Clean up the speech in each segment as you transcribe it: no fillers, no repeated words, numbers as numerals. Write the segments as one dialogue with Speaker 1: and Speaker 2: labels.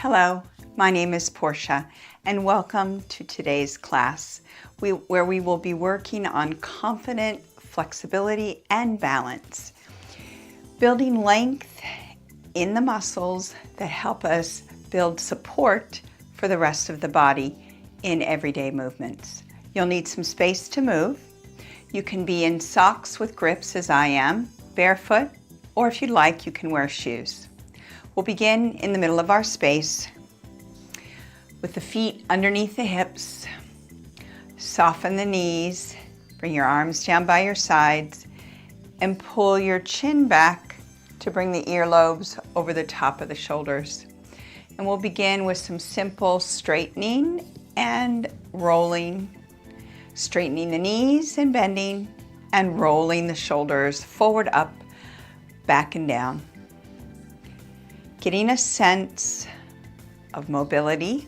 Speaker 1: Hello, my name is Portia, and welcome to today's class, where we will be working on confident flexibility and balance, building length in the muscles that help us build support for the rest of the body in everyday movements. You'll need some space to move. You can be in socks with grips as I am, barefoot, or if you'd like, you can wear shoes. We'll begin in the middle of our space with the feet underneath the hips. Soften the knees, bring your arms down by your sides, and pull your chin back to bring the earlobes over the top of the shoulders. And we'll begin with some simple straightening and rolling, straightening the knees and bending, and rolling the shoulders forward, up, back and down. Getting a sense of mobility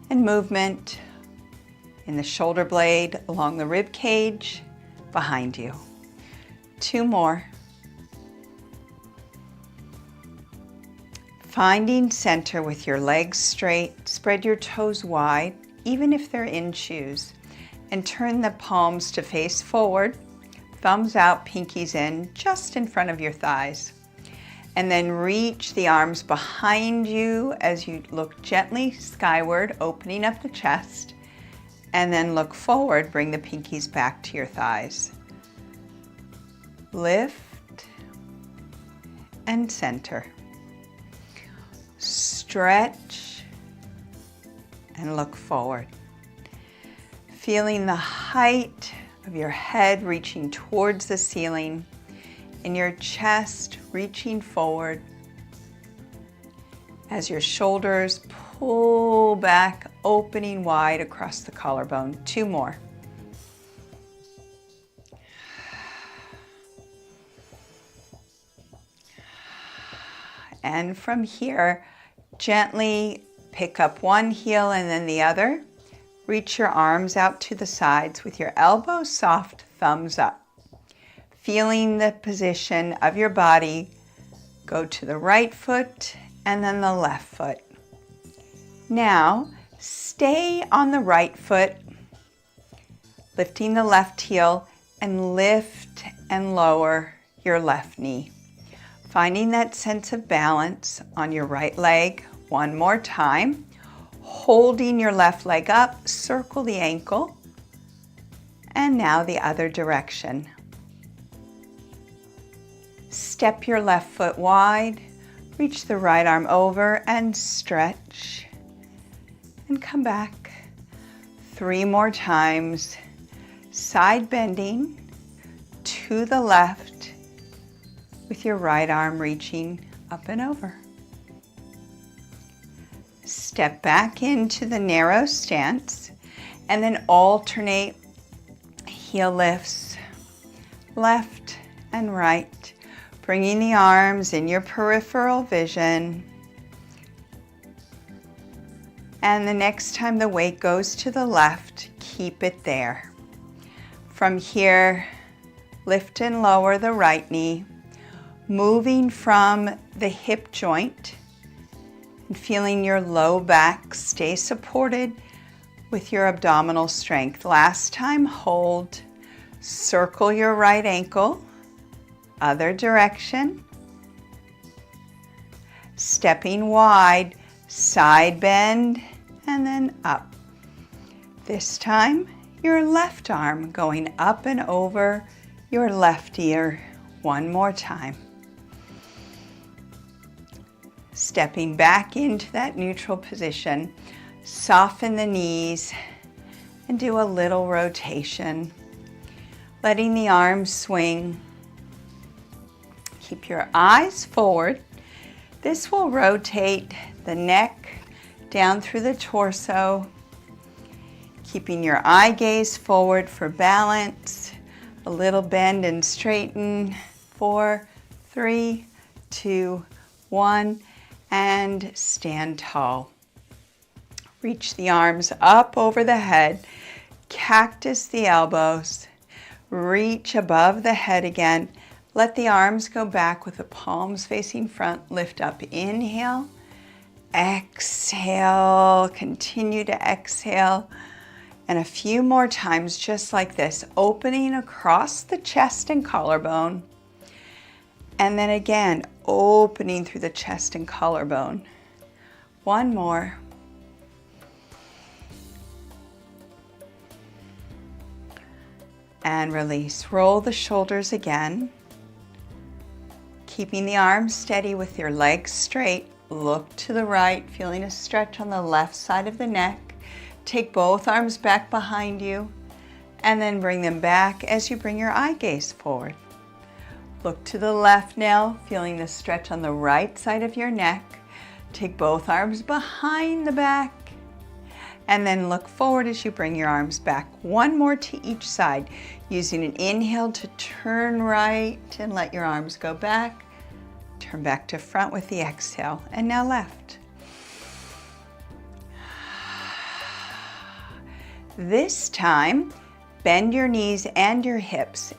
Speaker 1: and movement in the shoulder blade, along the rib cage, behind you. 2 more. Finding center with your legs straight, spread your toes wide, even if they're in shoes, and turn the palms to face forward, thumbs out, pinkies in, just in front of your thighs. And then reach the arms behind you as you look gently skyward, opening up the chest. And then look forward, bring the pinkies back to your thighs. Lift and center. Stretch and look forward. Feeling the height of your head reaching towards the ceiling, and your chest reaching forward as your shoulders pull back, opening wide across the collarbone. 2 more. And from here, gently pick up one heel and then the other. Reach your arms out to the sides with your elbows soft, thumbs up. Feeling the position of your body, go to the right foot and then the left foot. Now, stay on the right foot, lifting the left heel, and lift and lower your left knee. Finding that sense of balance on your right leg. 1 more time. Holding your left leg up, circle the ankle, and now the other direction. Step your left foot wide, reach the right arm over and stretch, and come back. 3 more times. Side bending to the left with your right arm reaching up and over. Step back into the narrow stance and then alternate heel lifts, left and right, bringing the arms in your peripheral vision. And the next time the weight goes to the left, keep it there. From here, lift and lower the right knee, moving from the hip joint and feeling your low back stay supported with your abdominal strength. Last time, hold, circle your right ankle, other direction, stepping wide, side bend, and then up. This time, your left arm going up and over your left ear. 1 more time. Stepping back into that neutral position, soften the knees and do a little rotation. Letting the arms swing. Keep your eyes forward. This will rotate the neck down through the torso. Keeping your eye gaze forward for balance. A little bend and straighten. 4, 3, 2, 1. And stand tall. Reach the arms up over the head, cactus the elbows, reach above the head again. Let the arms go back with the palms facing front, lift up, inhale, Exhale, continue to exhale. And a few more times just like this, opening across the chest and collarbone. And then again, opening through the chest and collarbone. One more. And release. Roll the shoulders again. Keeping the arms steady with your legs straight. Look to the right, feeling a stretch on the left side of the neck. Take both arms back behind you and then bring them back as you bring your eye gaze forward. Look to the left now, feeling the stretch on the right side of your neck. Take both arms behind the back and then look forward as you bring your arms back. One more to each side, using an inhale to turn right and let your arms go back. Turn back to front with the exhale, and now left. This time, bend your knees and your hips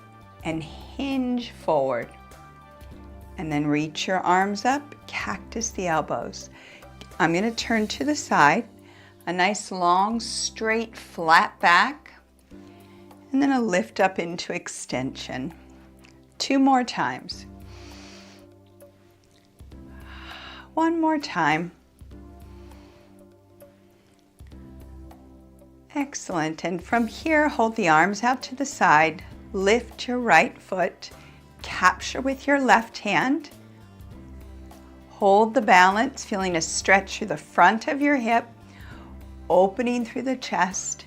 Speaker 1: and hinge forward. And then reach your arms up, cactus the elbows. I'm going to turn to the side, a nice long, straight, flat back, and then a lift up into extension. 2 more times. One more time. Excellent. And from here, hold the arms out to the side, lift your right foot, capture with your left hand, hold the balance, feeling a stretch through the front of your hip, opening through the chest,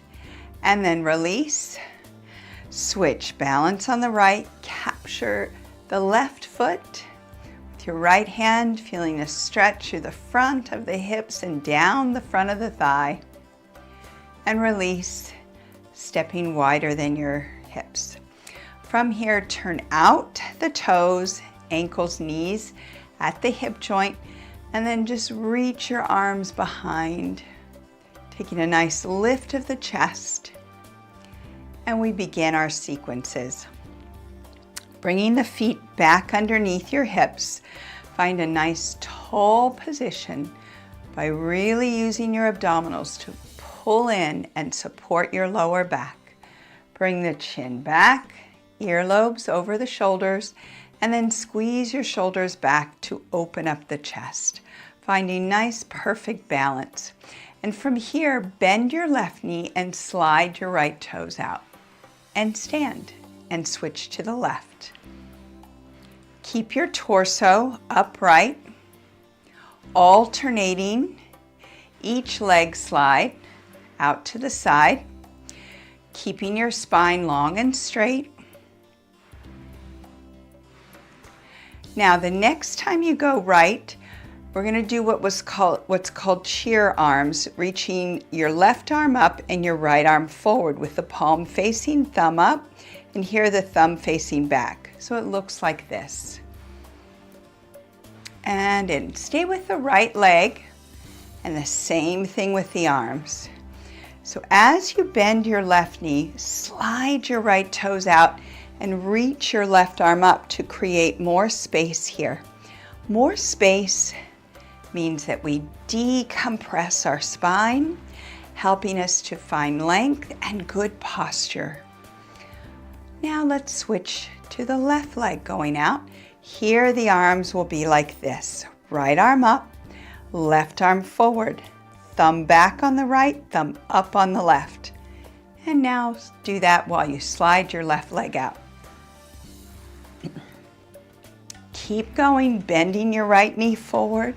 Speaker 1: and then release. Switch, balance on the right, capture the left foot with your right hand, feeling a stretch through the front of the hips and down the front of the thigh. And release, stepping wider than your hips. From here, turn out the toes, ankles, knees at the hip joint, and then just reach your arms behind, taking a nice lift of the chest. And we begin our sequences. Bringing the feet back underneath your hips, find a nice tall position by really using your abdominals to pull in and support your lower back. Bring the chin back, earlobes over the shoulders, and then squeeze your shoulders back to open up the chest, finding nice, perfect balance. And from here, bend your left knee and slide your right toes out. And stand and switch to the left. Keep your torso upright, alternating each leg slide out to the side, keeping your spine long and straight. Now, the next time you go right, we're going to do what's called cheer arms, reaching your left arm up and your right arm forward with the palm facing thumb up, and here the thumb facing back. So it looks like this. And in. Stay with the right leg, and the same thing with the arms. So as you bend your left knee, slide your right toes out and reach your left arm up to create more space here. More space means that we decompress our spine, helping us to find length and good posture. Now let's switch to the left leg going out. Here the arms will be like this. Right arm up, left arm forward, thumb back on the right, thumb up on the left. And now do that while you slide your left leg out. Keep going, bending your right knee forward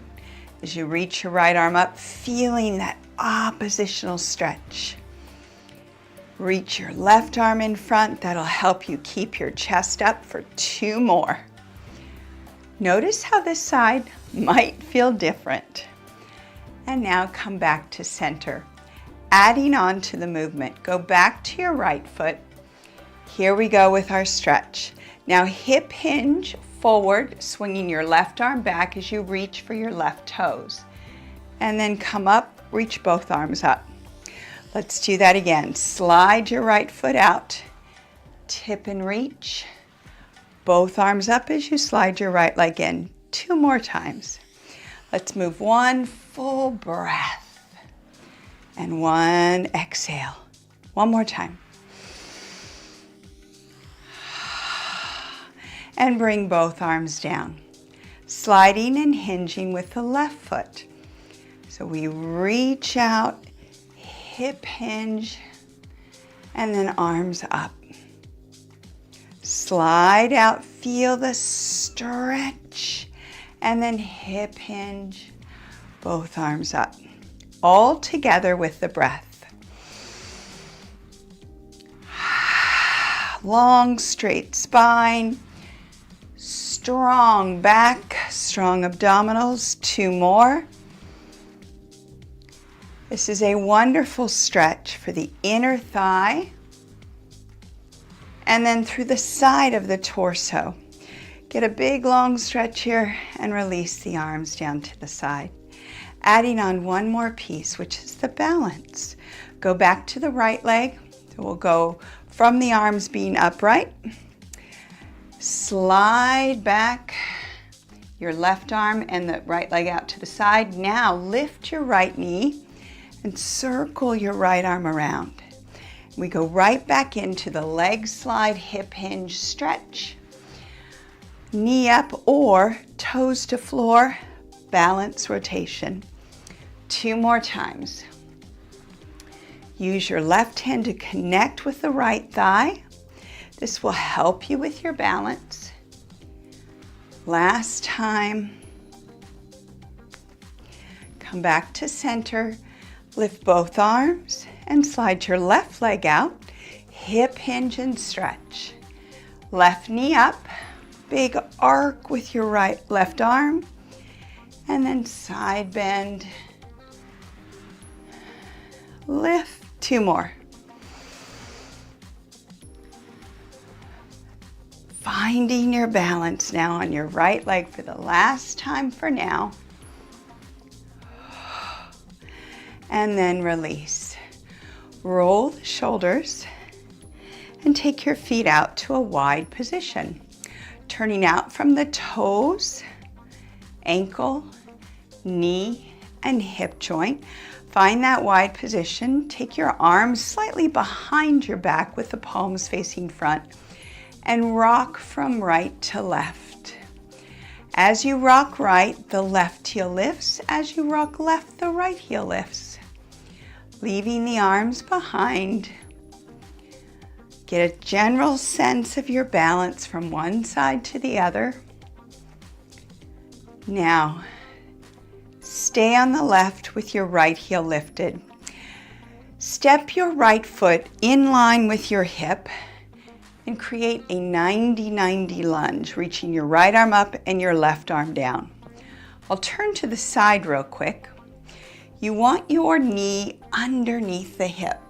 Speaker 1: as you reach your right arm up, feeling that oppositional stretch. Reach your left arm in front. That'll help you keep your chest up for 2 more. Notice how this side might feel different. And now come back to center. Adding on to the movement, go back to your right foot. Here we go with our stretch. Now hip hinge forward, swinging your left arm back as you reach for your left toes. And then come up, reach both arms up. Let's do that again. Slide your right foot out, tip and reach. Both arms up as you slide your right leg in. 2 more times. Let's move one full breath and one exhale. One more time. And bring both arms down, sliding and hinging with the left foot. So we reach out, hip hinge, and then arms up. Slide out, feel the stretch, and then hip hinge, both arms up. All together with the breath. Long, straight spine, strong back, strong abdominals. 2 more. This is a wonderful stretch for the inner thigh and then through the side of the torso. Get a big long stretch here and release the arms down to the side. Adding on one more piece, which is the balance. Go back to the right leg. So we'll go from the arms being upright. Slide back your left arm and the right leg out to the side. Now lift your right knee and circle your right arm around. We go right back into the leg slide, hip hinge stretch. Knee up or toes to floor, balance rotation. 2 more times. Use your left hand to connect with the right thigh. This will help you with your balance. Last time. Come back to center. Lift both arms and slide your left leg out. Hip hinge and stretch. Left knee up. Big arc with your left arm. And then side bend. Lift. 2 more. Finding your balance now on your right leg for the last time for now. And then release. Roll the shoulders and take your feet out to a wide position. Turning out from the toes, ankle, knee, and hip joint. Find that wide position. Take your arms slightly behind your back with the palms facing front and rock from right to left. As you rock right, the left heel lifts. As you rock left, the right heel lifts. Leaving the arms behind. Get a general sense of your balance from one side to the other. Now, stay on the left with your right heel lifted. Step your right foot in line with your hip and create a 90-90 lunge, reaching your right arm up and your left arm down. I'll turn to the side real quick. You want your knee underneath the hip.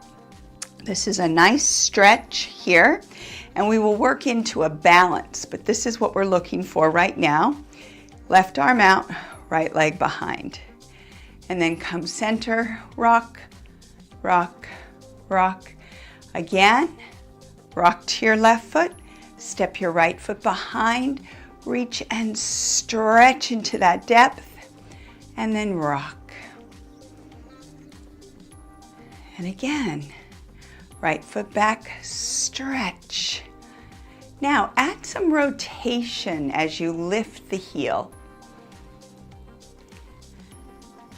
Speaker 1: This is a nice stretch here, and we will work into a balance, but this is what we're looking for right now. Left arm out, right leg behind. And then come center, rock, rock, rock. Again, rock to your left foot, step your right foot behind, reach and stretch into that depth, and then rock. And again, right foot back, stretch. Now add some rotation as you lift the heel.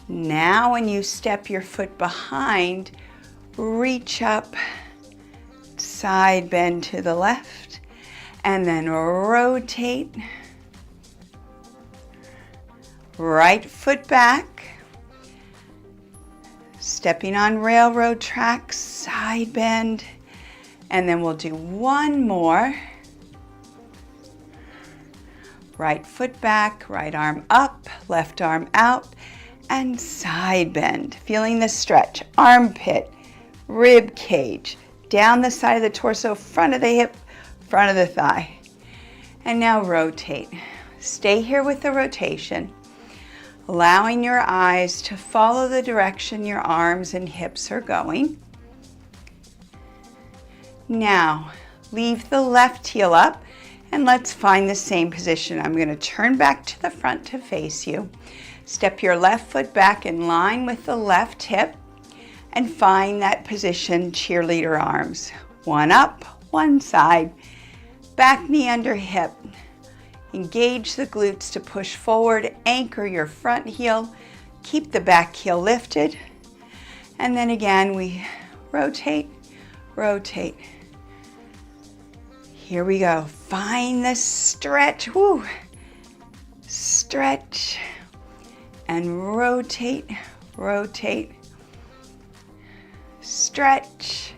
Speaker 1: Now when you step your foot behind, reach up, side bend to the left, and then rotate. Right foot back, stepping on railroad tracks, side bend, and then we'll do one more. Right foot back, right arm up, left arm out, and side bend. Feeling the stretch, armpit, rib cage, down the side of the torso, front of the hip, front of the thigh. And now rotate. Stay here with the rotation, allowing your eyes to follow the direction your arms and hips are going. Now, leave the left heel up and let's find the same position. I'm going to turn back to the front to face you. Step your left foot back in line with the left hip and find that position, cheerleader arms. One up, one side, back knee under hip. Engage the glutes to push forward, anchor your front heel, keep the back heel lifted, and then again we rotate, rotate. Here we go. Find the stretch, woo. Stretch and rotate, rotate, stretch.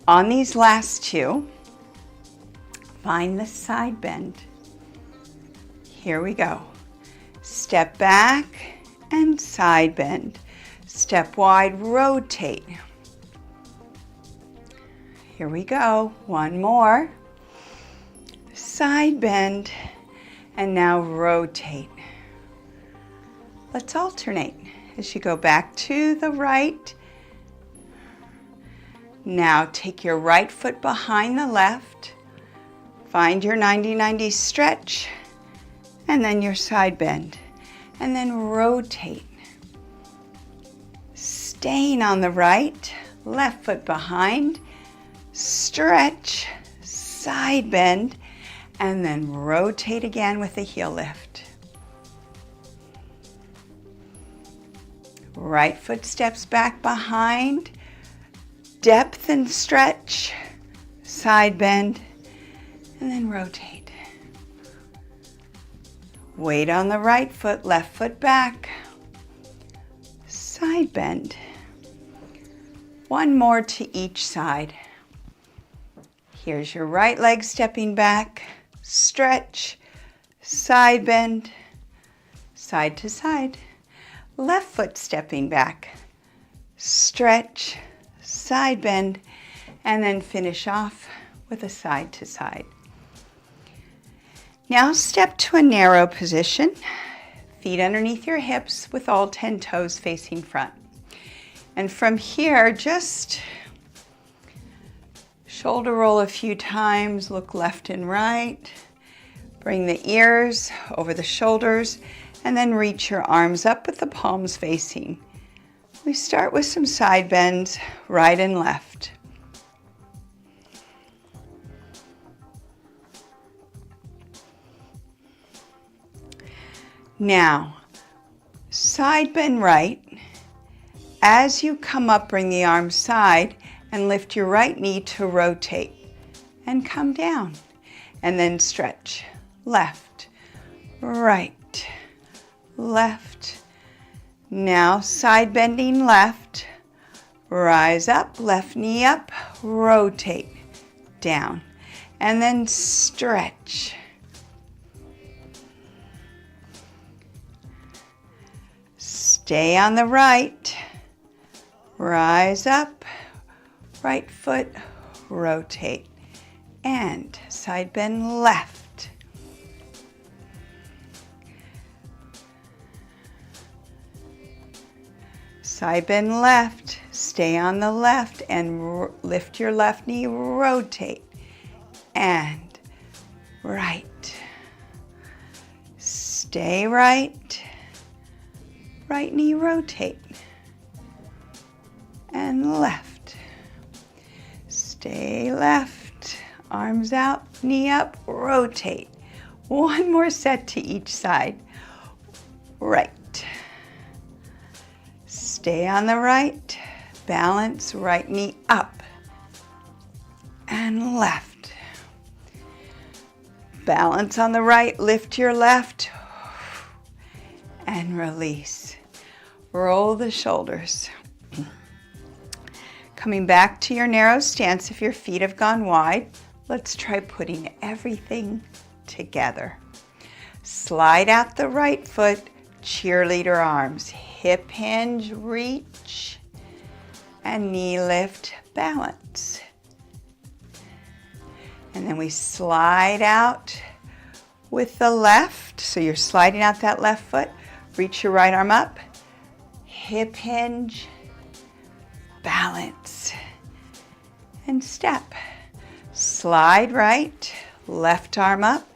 Speaker 1: On these last two, find the side bend. Here we go. Step back and side bend. Step wide, rotate. Here we go. One more. Side bend. And now rotate. Let's alternate as you go back to the right. Now take your right foot behind the left. Find your 90-90 stretch. And then your side bend. And then rotate. Staying on the right, left foot behind. Stretch, side bend, and then rotate again with a heel lift. Right foot steps back behind, depth and stretch, side bend, and then rotate. Weight on the right foot, left foot back, side bend. One more to each side. Here's your right leg stepping back, stretch, side bend, side to side. Left foot stepping back, stretch, side bend, and then finish off with a side to side. Now step to a narrow position, feet underneath your hips with all 10 toes facing front. And from here, just shoulder roll a few times, look left and right. Bring the ears over the shoulders and then reach your arms up with the palms facing. We start with some side bends, right and left. Now, side bend right. As you come up, bring the arms side and lift your right knee to rotate and come down. And then stretch. Left, right, left. Now side bending left. Rise up, left knee up, rotate, down. And then stretch. Stay on the right. Rise up, right foot, rotate, and side bend left. Side bend left, stay on the left and lift your left knee, rotate, and right. Stay right, right knee, rotate. And left. Stay left. Arms out, knee up, rotate. One more set to each side. Right. Stay on the right. Balance, right knee up. And left. Balance on the right, lift your left. And release. Roll the shoulders. Coming back to your narrow stance if your feet have gone wide, let's try putting everything together. Slide out the right foot, cheerleader arms, hip hinge, reach, and knee lift, balance. And then we slide out with the left, so you're sliding out that left foot, reach your right arm up, hip hinge, balance, and step. Slide right, left arm up,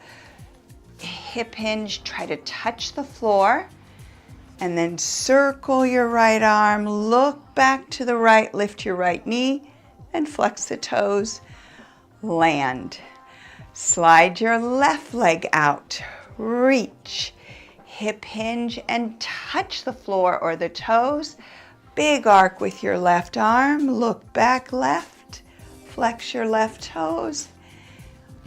Speaker 1: hip hinge, try to touch the floor, and then circle your right arm, look back to the right, lift your right knee, and flex the toes, land. Slide your left leg out, reach, hip hinge, and touch the floor or the toes. Big arc with your left arm, look back left, flex your left toes.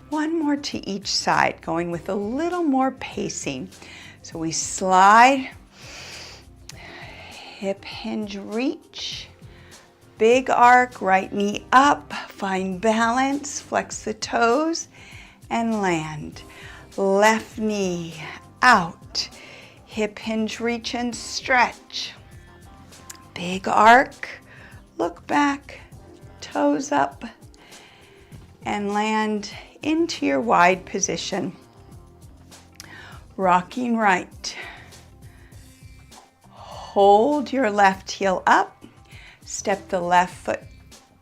Speaker 1: One more to each side, going with a little more pacing. So we slide, hip hinge, reach, big arc, right knee up, find balance, flex the toes, and land. Left knee out, hip hinge, reach and stretch. Big arc, look back, toes up, and land into your wide position. Rocking right. Hold your left heel up, step the left foot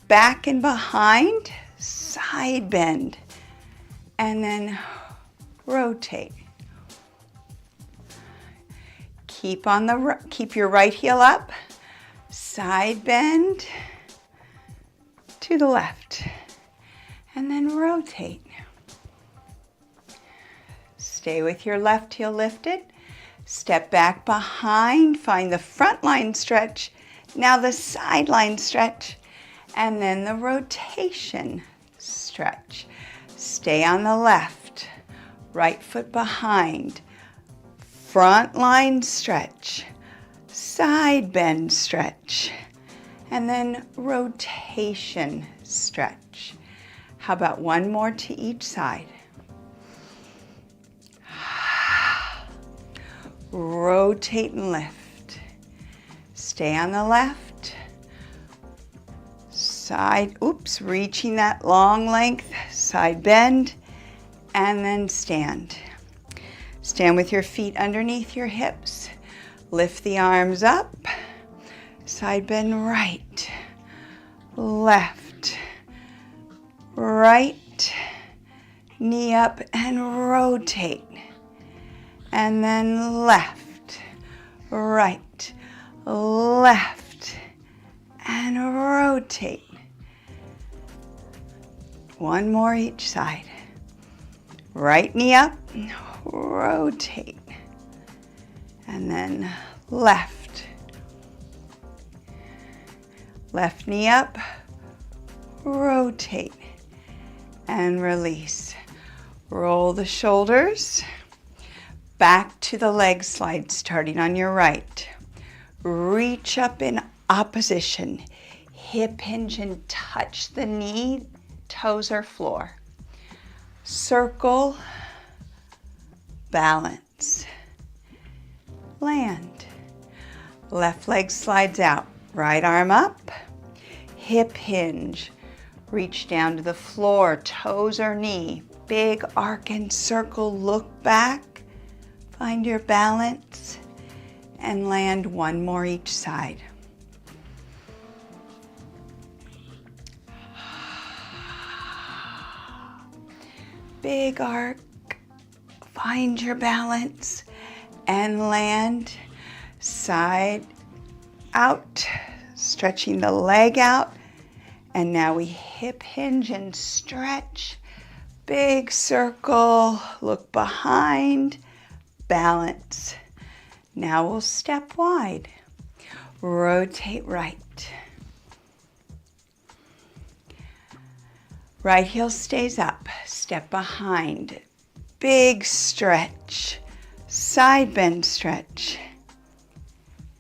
Speaker 1: back and behind, side bend, and then rotate. Keep your right heel up, side bend to the left, and then rotate. Stay with your left heel lifted. Step back behind, find the front line stretch, now the side line stretch, and then the rotation stretch. Stay on the left, right foot behind, front line stretch, side bend stretch, and then rotation stretch. How about one more to each side? Rotate and lift. Stay on the left. Side, reaching that long length, side bend, and then stand. Stand with your feet underneath your hips. Lift the arms up. Side bend right, left, right, knee up and rotate. And then left, right, left, and rotate. One more each side. Right knee up, rotate. And then left. Left knee up, rotate, and release. Roll the shoulders. Back to the leg slide, starting on your right. Reach up in opposition. Hip hinge and touch the knee, toes or floor. Circle, balance, land. Left leg slides out, right arm up, hip hinge. Reach down to the floor, toes or knee. Big arc and circle, look back. Find your balance and land one more each side. Big arc, find your balance and land. Side out, stretching the leg out. And now we hip hinge and stretch. Big circle, look behind. Balance. Now we'll step wide. Rotate right. Right heel stays up. Step behind. Big stretch. Side bend stretch.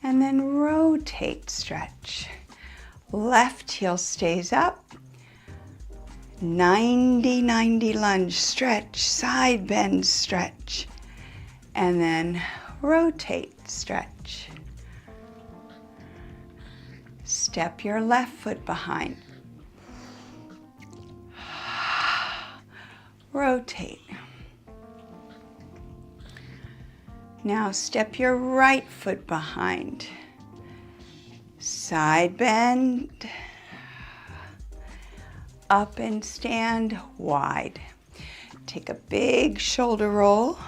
Speaker 1: And then rotate stretch. Left heel stays up. 90-90 lunge stretch. Side bend stretch. And then rotate, stretch. Step your left foot behind. Rotate. Now step your right foot behind. Side bend. Up and stand wide. Take a big shoulder roll.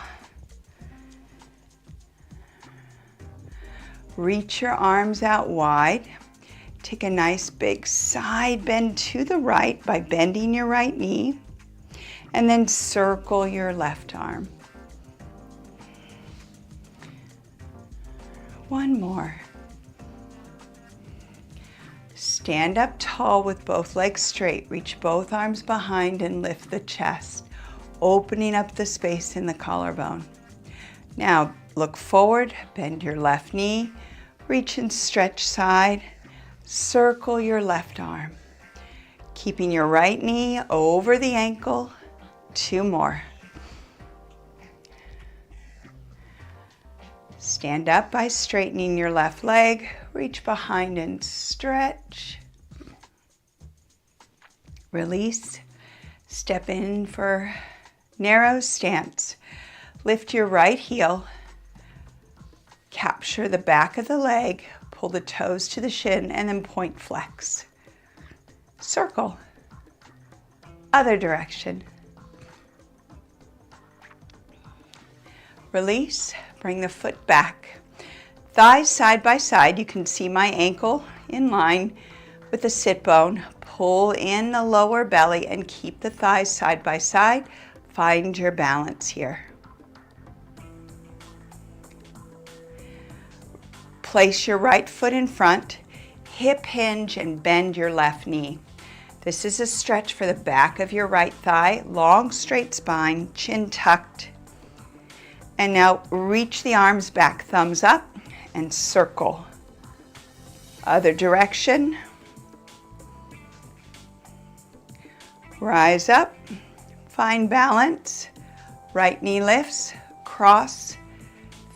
Speaker 1: Reach your arms out wide. Take a nice big side bend to the right by bending your right knee, and then circle your left arm. One more. Stand up tall with both legs straight. Reach both arms behind and lift the chest, opening up the space in the collarbone. Now look forward, bend your left knee, reach and stretch side, circle your left arm. Keeping your right knee over the ankle. 2 more. Stand up by straightening your left leg, reach behind and stretch. Release, step in for narrow stance. Lift your right heel, capture the back of the leg, pull the toes to the shin, and then point flex. Circle. Other direction. Release, bring the foot back. Thighs side by side. You can see my ankle in line with the sit bone. Pull in the lower belly and keep the thighs side by side. Find your balance here. Place your right foot in front, hip hinge and bend your left knee. This is a stretch for the back of your right thigh, long straight spine, chin tucked. And now reach the arms back, thumbs up, and circle. Other direction. Rise up, find balance. Right knee lifts, cross,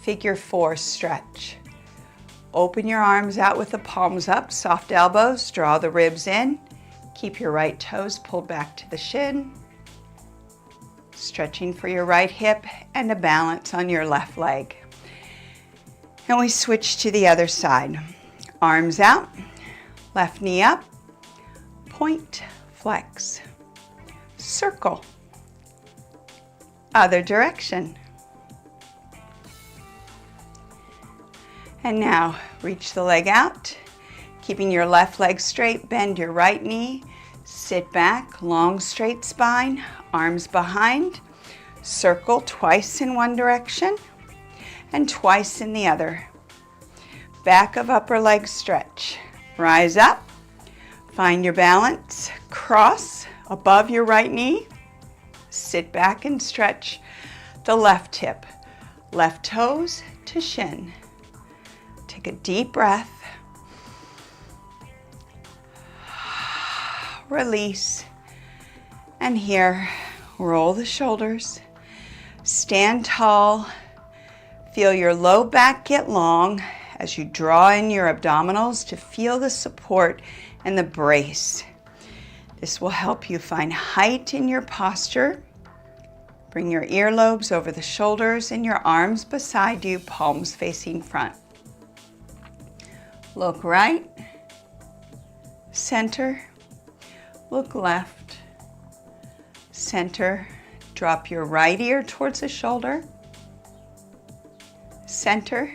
Speaker 1: figure 4 stretch. Open your arms out with the palms up, soft elbows, draw the ribs in. Keep your right toes pulled back to the shin. Stretching for your right hip and a balance on your left leg. And we switch to the other side. Arms out, left knee up, point, flex, circle. Other direction. And now reach the leg out, keeping your left leg straight, bend your right knee, sit back, long straight spine, arms behind, circle twice in one direction and twice in the other. Back of upper leg stretch. Rise up, find your balance, cross above your right knee, sit back and stretch the left hip, left toes to shin. Take a deep breath. Release. And here, roll the shoulders. Stand tall. Feel your low back get long as you draw in your abdominals to feel the support and the brace. This will help you find height in your posture. Bring your earlobes over the shoulders and your arms beside you, palms facing front. Look right, center, look left, center. Drop your right ear towards the shoulder, center,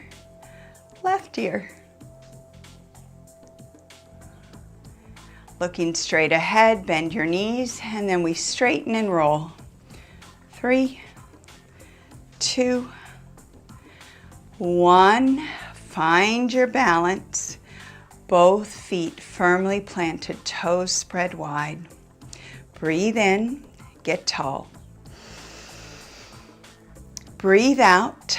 Speaker 1: left ear. Looking straight ahead, bend your knees, and then we straighten and roll. 3, 2, 1. Find your balance. Both feet firmly planted, toes spread wide. Breathe in, get tall. Breathe out.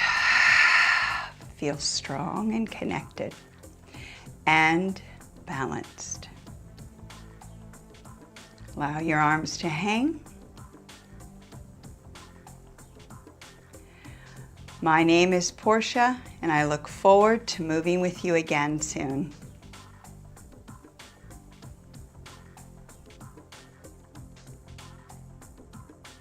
Speaker 1: Feel strong and connected and balanced. Allow your arms to hang. My name is Portia, and I look forward to moving with you again soon.